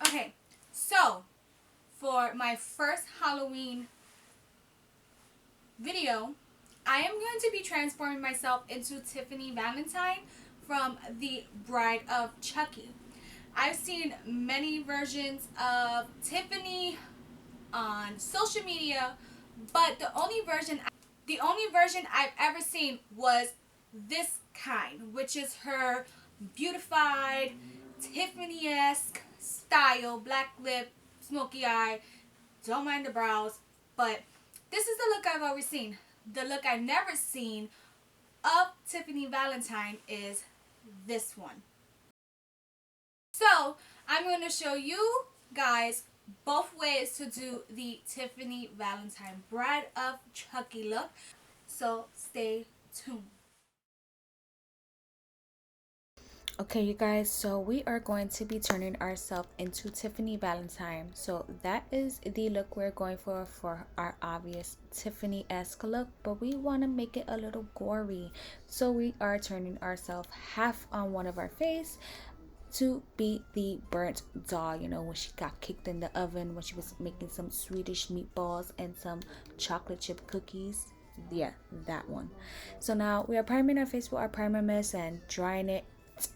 Okay, so for my first Halloween video, I am going to be transforming myself into Tiffany Valentine from the Bride of Chucky. I've seen many versions of Tiffany on social media, but the only version I've ever seen was this kind, which is her beautified Tiffany-esque style, black lip, smoky eye, don't mind the brows, but this is the look I've always seen. The look I've never seen of Tiffany Valentine is this one. So I'm going to show you guys both ways to do the Tiffany Valentine Bride of Chucky look. So stay tuned. Okay, you guys, so we are going to be turning ourselves into Tiffany Valentine. So that is the look we're going for our obvious Tiffany-esque look, but we want to make it a little gory. So we are turning ourselves half on one of our face to be the burnt doll, you know, when she got kicked in the oven when she was making some Swedish meatballs and some chocolate chip cookies. Yeah, that one. So now we are priming our face with our primer mist and drying it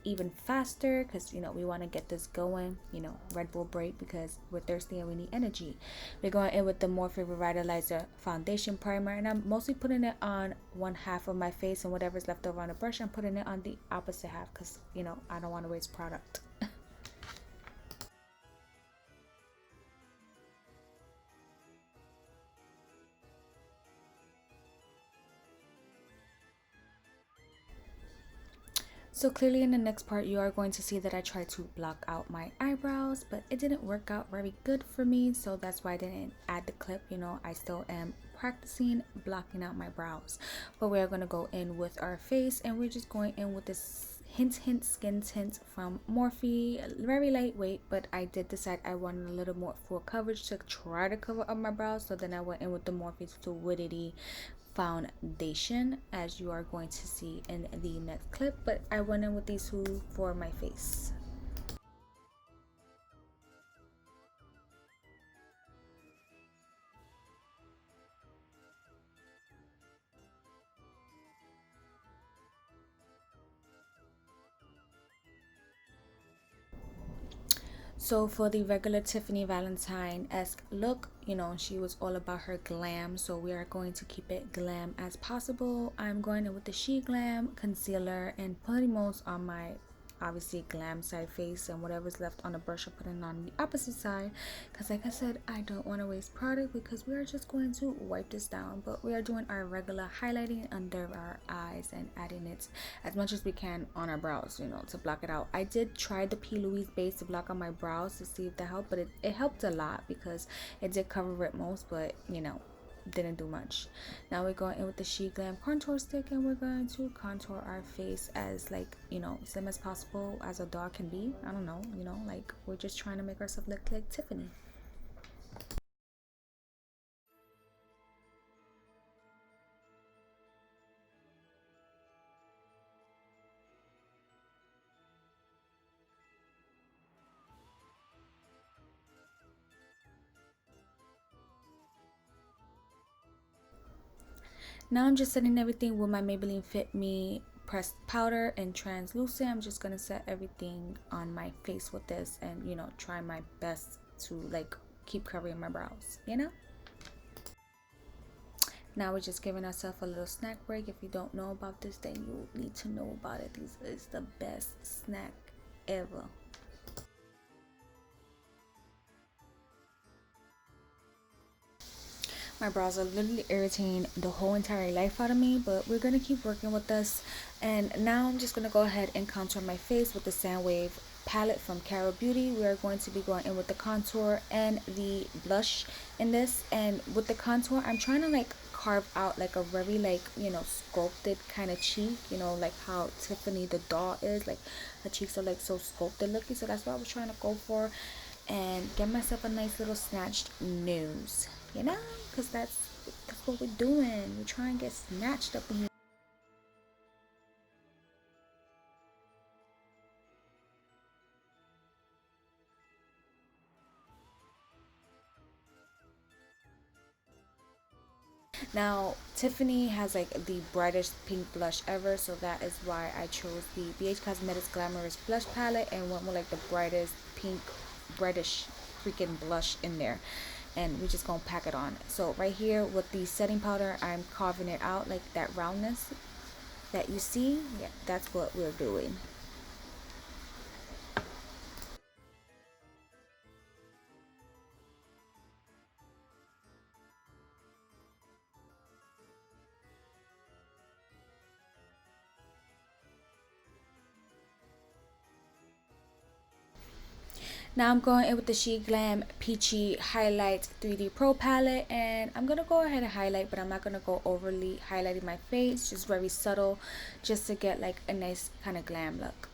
even faster because, you know, we want to get this going, you know, Red Bull break, because we're thirsty and we need energy. We're going in with the Morphe Revitalizer foundation primer, and I'm mostly putting it on one half of my face, and whatever's left over on the brush I'm putting it on the opposite half because, you know, I don't want to waste product. So clearly in the next part you are going to see that I tried to block out my eyebrows, but it didn't work out very good for me, so that's why I didn't add the clip. You know, I still am practicing blocking out my brows. But we are going to go in with our face, and we're just going in with this hint skin tint from Morphe. Very lightweight, but I did decide I wanted a little more full coverage to try to cover up my brows, so then I went in with the Morphe Fluidity foundation, as you are going to see in the next clip, but I went in with these two for my face. So for the regular Tiffany Valentine-esque look, you know, she was all about her glam, so we are going to keep it glam as possible. I'm going in with the She Glam concealer and putting most on my obviously glam side face, and whatever's left on the brush I'm putting on the opposite side because, like I said, I don't want to waste product because we are just going to wipe this down. But we are doing our regular highlighting under our eyes and adding it as much as we can on our brows, you know, to block it out. I did try the P.LOUISE base to block on my brows to see if that helped, but it helped a lot because it did cover it most, but you know, didn't do much. Now we're going in with the She Glam contour stick, and we're going to contour our face as, like, you know, slim as possible as a doll can be. I don't know, you know, like we're just trying to make ourselves look like Tiffany. Now I'm just setting everything with my Maybelline Fit Me pressed powder and translucent. I'm just gonna set everything on my face with this, and, you know, try my best to like keep covering my brows, you know. Now we're just giving ourselves a little snack break. If you don't know about this, then you need to know about it. This is the best snack ever. My brows are literally irritating the whole entire life out of me, but we're gonna keep working with this. And now I'm just gonna go ahead and contour my face with the Sandwave palette from Karabeuty. We are going to be going in with the contour and the blush in this. And with the contour, I'm trying to like carve out like a very, like, you know, sculpted kind of cheek, you know, like how Tiffany the doll is, like her cheeks are like so sculpted looking. So that's what I was trying to go for, and get myself a nice little snatched nose, you know, because that's what we're doing. We're trying to get snatched up in here. Now Tiffany has like the brightest pink blush ever, so that is why I chose the BH Cosmetics Glamorous Blush Palette and went with like the brightest pink, reddish freaking blush in there. And we're just gonna pack it on. So right here with the setting powder, I'm carving it out like that roundness that you see. Yeah, that's what we're doing. Now I'm going in with the GLAM Peachy Highlight 3D Pro palette, and I'm gonna go ahead and highlight, but I'm not gonna go overly highlighting my face, just very subtle, just to get like a nice kind of glam look.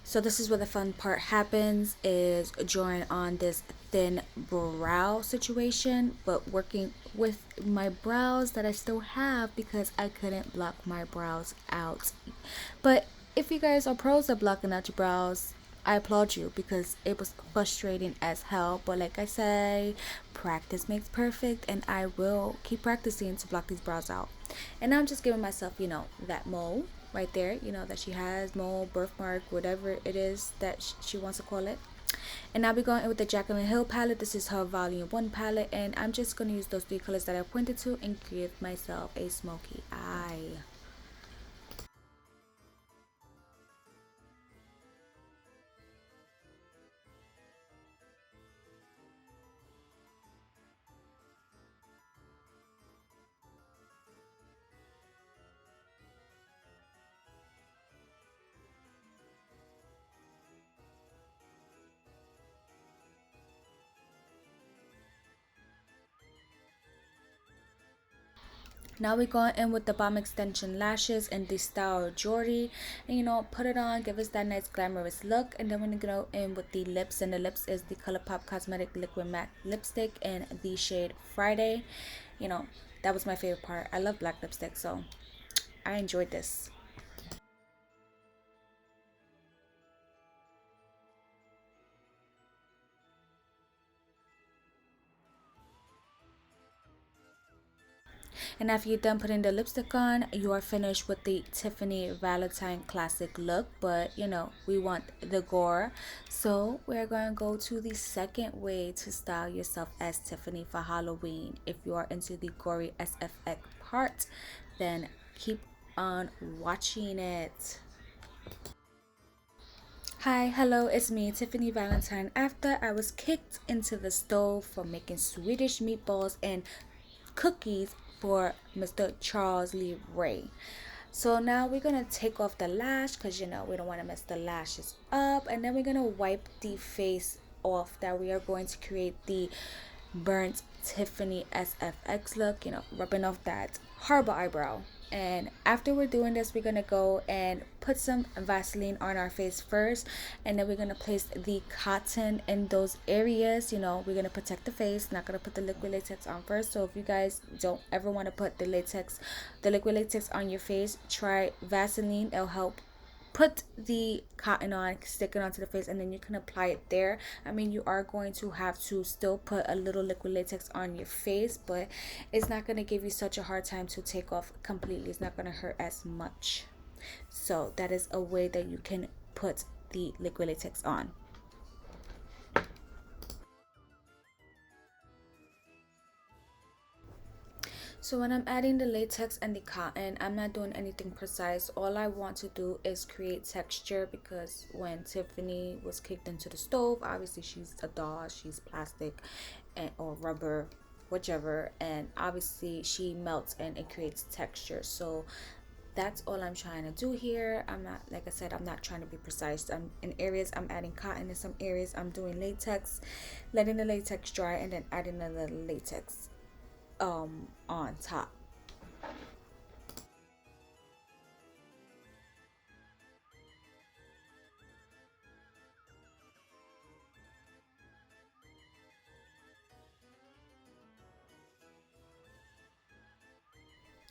So this is where the fun part happens, is drawing on this thin brow situation, but working with my brows that I still have because I couldn't block my brows out. But if you guys are pros at blocking out your brows, I applaud you because it was frustrating as hell. But like I say, practice makes perfect, and I will keep practicing to block these brows out. And I'm just giving myself, you know, that mole right there, you know, that she has, mole, birthmark, whatever it is that she wants to call it. And I'll be going in with the Jaclyn Hill palette. This is her volume 1 palette, and I'm just going to use those 3 colors that I pointed to and give myself a smoky eye. Now we're going in with the bomb extension lashes in the style Jordy, and you know, put it on, give us that nice glamorous look. And then we're gonna go in with the lips, and the lips is the Colourpop Cosmetic Liquid Matte Lipstick in the shade Friday. You know, that was my favorite part. I love black lipstick, so I enjoyed this. And after you're done putting the lipstick on, you are finished with the Tiffany Valentine Classic look. But you know, we want the gore. So we're going to go to the second way to style yourself as Tiffany for Halloween. If you are into the gory SFX part, then keep on watching it. Hi, hello, it's me, Tiffany Valentine. After I was kicked into the stove for making Swedish meatballs and cookies for Mr. Charles Lee Ray. So now we're gonna take off the lash because you know we don't want to mess the lashes up, and then we're gonna wipe the face off that we are going to create the burnt Tiffany SFX look, you know, rubbing off that harbor eyebrow. And after we're doing this, we're gonna go and put some Vaseline on our face first, and then we're gonna place the cotton in those areas. You know, we're gonna protect the face, not gonna put the liquid latex on first. So if you guys don't ever want to put the liquid latex on your face, try Vaseline. It'll help put the cotton on, stick it onto the face, and then you can apply it there. I mean, you are going to have to still put a little liquid latex on your face, but it's not going to give you such a hard time to take off completely. It's not going to hurt as much. So that is a way that you can put the liquid latex on. So when I'm adding the latex and the cotton, I'm not doing anything precise. All I want to do is create texture, because when Tiffany was kicked into the stove, obviously she's a doll, she's plastic and or rubber, whichever, and obviously she melts and it creates texture. So that's all I'm trying to do here. I'm not, like I said, I'm not trying to be precise. I'm in areas I'm adding cotton, in some areas I'm doing latex, letting the latex dry, and then adding the latex on top.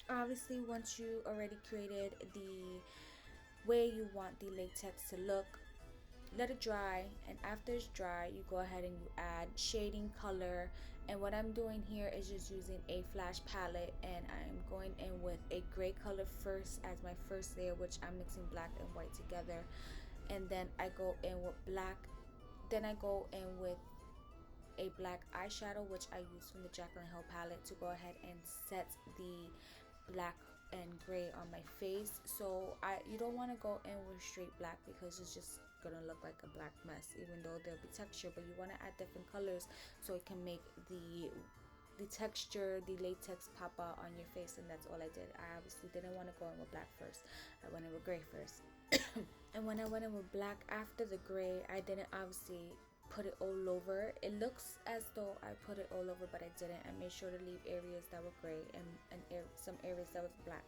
Obviously, once you already created the way you want the latex to look, let it dry, and after it's dry you go ahead and you add shading color. And what I'm doing here is just using a flash palette, and I'm going in with a gray color first as my first layer, which I'm mixing black and white together, and then I go in with black. Then I go in with a black eyeshadow, which I use from the Jaclyn Hill palette, to go ahead and set the black and gray on my face. So you don't want to go in with straight black because it's just gonna look like a black mess, even though there'll be texture. But you want to add different colors so it can make the texture, the latex pop out on your face. And that's all I did. I obviously didn't want to go in with black first. I went in with gray first. And when I went in with black after the gray, I didn't obviously put it all over. It looks as though I put it all over, but I didn't. I made sure to leave areas that were gray and some areas that was black.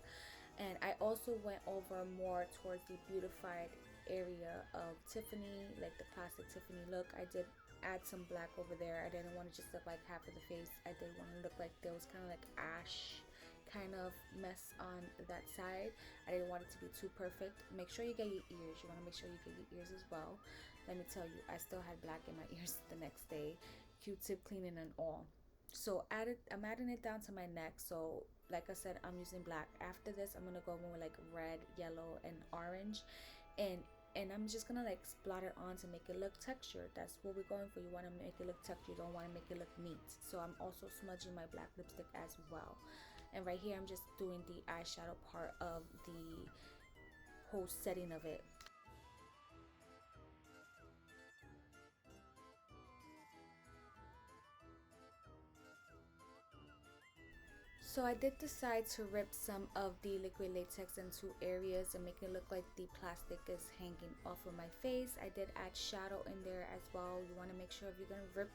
And I also went over more towards the beautified area of Tiffany, like the classic Tiffany look. I did add some black over there. I didn't want to just look like half of the face. I did want to look like there was kind of like ash kind of mess on that side. I didn't want it to be too perfect. Make sure you get your ears. You want to make sure you get your ears as well. Let me tell you, I still had black in my ears the next day, Q-tip cleaning and all. So I'm adding it down to my neck. So like I said, I'm using black. After this, I'm gonna go in with like red, yellow, and orange, and I'm just gonna like splatter it on to make it look textured. That's what we're going for. You want to make it look textured. You don't want to make it look neat. So I'm also smudging my black lipstick as well. And right here, I'm just doing the eyeshadow part of the whole setting of it. So I did decide to rip some of the liquid latex into areas and make it look like the plastic is hanging off of my face. I did add shadow in there as well. You want to make sure if you're going to rip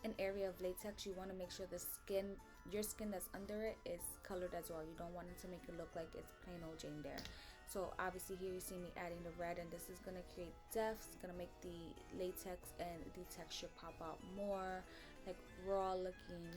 an area of latex, you want to make sure the skin, your skin that's under it, is colored as well. You don't want it to make it look like it's plain old Jane there. So obviously here you see me adding the red, and this is going to create depth. It's going to make the latex and the texture pop out more, like raw looking.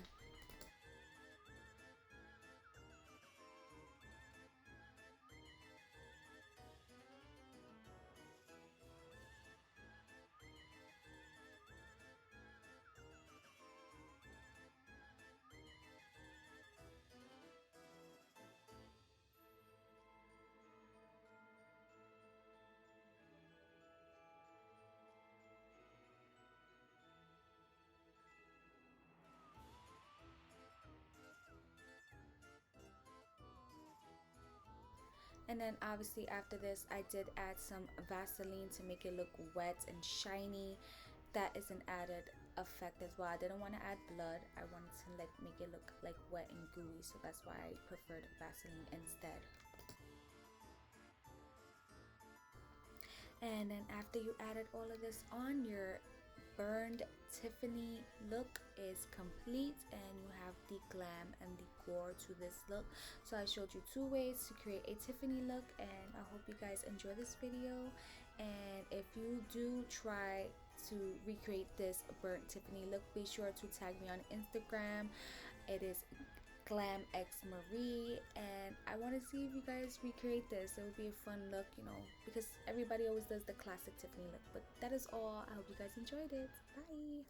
And then obviously after this, I did add some Vaseline to make it look wet and shiny. That is an added effect as well. I didn't want to add blood. I wanted to like make it look like wet and gooey, so that's why I preferred Vaseline instead. And then after you added all of this on, your burned Tiffany look is complete, and you have the glam and the gore to this look. So I showed you two ways to create a Tiffany look, and I hope you guys enjoy this video. And if you do try to recreate this burnt Tiffany look, be sure to tag me on Instagram. It is GlamxMarie, and I want to see if you guys recreate this. It would be a fun look, you know, because everybody always does the classic Tiffany look. But that is all. I hope you guys enjoyed it. Bye.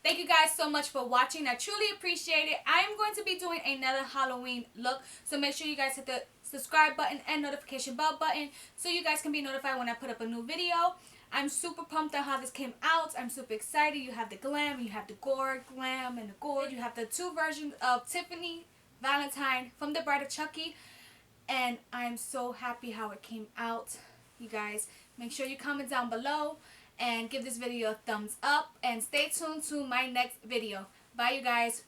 Thank you guys so much for watching. I truly appreciate it. I am going to be doing another Halloween look, so make sure you guys hit the subscribe button and notification bell button so you guys can be notified when I put up a new video. I'm super pumped on how this came out. I'm super excited. You have the glam, you have the gore, glam and the gore. You have the two versions of Tiffany Valentine from the Bride of Chucky, and I'm so happy how it came out. You guys, make sure you comment down below, and give this video a thumbs up, and stay tuned to my next video. Bye, you guys.